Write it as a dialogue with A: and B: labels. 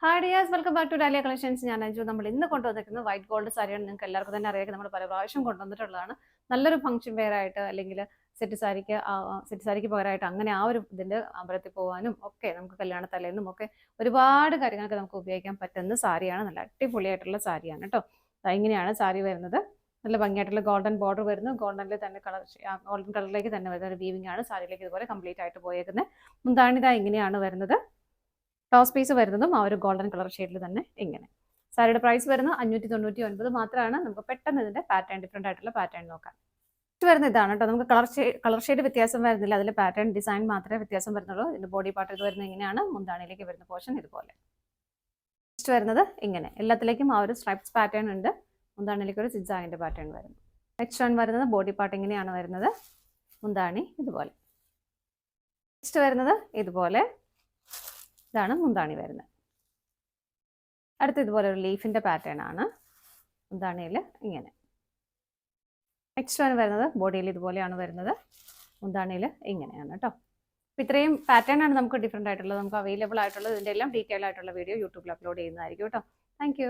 A: Hi dears, welcome back to Dahlia collections. ഞാൻ അഞ്ജു. നമ്മൾ ഇന്ന് കൊണ്ടുവന്നിരിക്കുന്നത് വൈറ്റ് ഗോൾഡ് സാരിയാണ്. നിങ്ങൾക്ക് എല്ലാവർക്കും തന്നെ അറിയാം, നമ്മൾ പല പ്രാവശ്യം കൊണ്ടുവന്നിട്ടുള്ളതാണ്. നല്ലൊരു ഫംഗ്ഷൻ വെയർ ആയിട്ട് അല്ലെങ്കിൽ സെറ്റ് സാരിക്ക് പകരമായിട്ട് അങ്ങനെ ആ ഒരു ഇതിൻ്റെ അമ്പലത്തിൽ പോകാനും ഒക്കെ നമുക്ക് കല്യാണ തലേന്നും ഒക്കെ ഒരുപാട് കാര്യങ്ങൾക്ക് നമുക്ക് ഉപയോഗിക്കാൻ പറ്റുന്ന സാരിയാണ്. നല്ല അടിപൊളിയായിട്ടുള്ള സാരിയാണ് കേട്ടോ. ഇങ്ങനെയാണ് സാരി വരുന്നത്. നല്ല ഭംഗിയായിട്ടുള്ള ഗോൾഡൻ ബോർഡർ വരുന്നു. ഗോൾഡനിൽ തന്നെ ഗോൾഡൻ കളറിലേക്ക് തന്നെ വരുന്ന ഒരു വീവിംഗ് ആണ്. സാരിയിലേക്ക് ഇതുപോലെ കംപ്ലീറ്റ് ആയിട്ട് പോയേക്കുന്നത്. മുന്താണിത ഇങ്ങനെയാണ് വരുന്നത്. ടോസ് പീസ് വരുന്നതും ആ ഒരു ഗോൾഡൻ കളർ ഷെയ്ഡിൽ തന്നെ ഇങ്ങനെ. സാരിയുടെ പ്രൈസ് വരുന്നത് 599 മാത്രമാണ്. നമുക്ക് പെട്ടെന്ന് ഇതിന്റെ പാറ്റേൺ, ഡിഫറെന്റ് ആയിട്ടുള്ള പാറ്റേൺ നോക്കാം. നെക്സ്റ്റ് വരുന്ന ഇതാണ് കേട്ടോ. നമുക്ക് കളർ ഷെയ്ഡ് വ്യത്യാസം വരുന്നില്ല, അതിൽ പാറ്റേൺ ഡിസൈൻ മാത്രമേ വ്യത്യാസം വരുന്നുള്ളൂ. ഇതിന്റെ ബോഡി പാർട്ട് ഇത് വരുന്നത് ഇങ്ങനെയാണ്. മുന്താണിയിലേക്ക് വരുന്ന പോർഷൻ ഇതുപോലെ. നെക്സ്റ്റ് വരുന്നത് ഇങ്ങനെ, എല്ലാത്തിലേക്കും ആ ഒരു സ്ട്രൈപ്സ് പാറ്റേൺ ഉണ്ട്. മുന്താണിയിലേക്ക് ഒരു സിഗ്സാഗിന്റെ പാറ്റേൺ വരുന്നു. നെക്സ്റ്റ് വൺ വരുന്നത് ബോഡി പാർട്ട് ഇങ്ങനെയാണ് വരുന്നത്. മുന്താണി ഇതുപോലെ. നെക്സ്റ്റ് വരുന്നത് ഇതുപോലെ, ഇതാണ് മുന്താണി വരുന്നത്. അടുത്ത ഇതുപോലെ ഒരു ലീഫിന്റെ പാറ്റേൺ ആണ്. മുന്താണിയിൽ ഇങ്ങനെ. നെക്സ്റ്റ് വൺ വരുന്നത് ബോഡിയിൽ ഇതുപോലെയാണ് വരുന്നത്. മുന്താണിയിൽ ഇങ്ങനെയാണ് കേട്ടോ. അപ്പം ഇത്രയും പാറ്റേൺ ആണ് നമുക്ക് ഡിഫറെൻ്റ് ആയിട്ടുള്ളത്, നമുക്ക് അവൈലബിൾ ആയിട്ടുള്ളത്. ഇതിൻ്റെ എല്ലാം ഡീറ്റെയിൽ ആയിട്ടുള്ള വീഡിയോ യൂട്യൂബിൽ അപ്ലോഡ് ചെയ്യുന്നതായിരിക്കും കേട്ടോ. താങ്ക്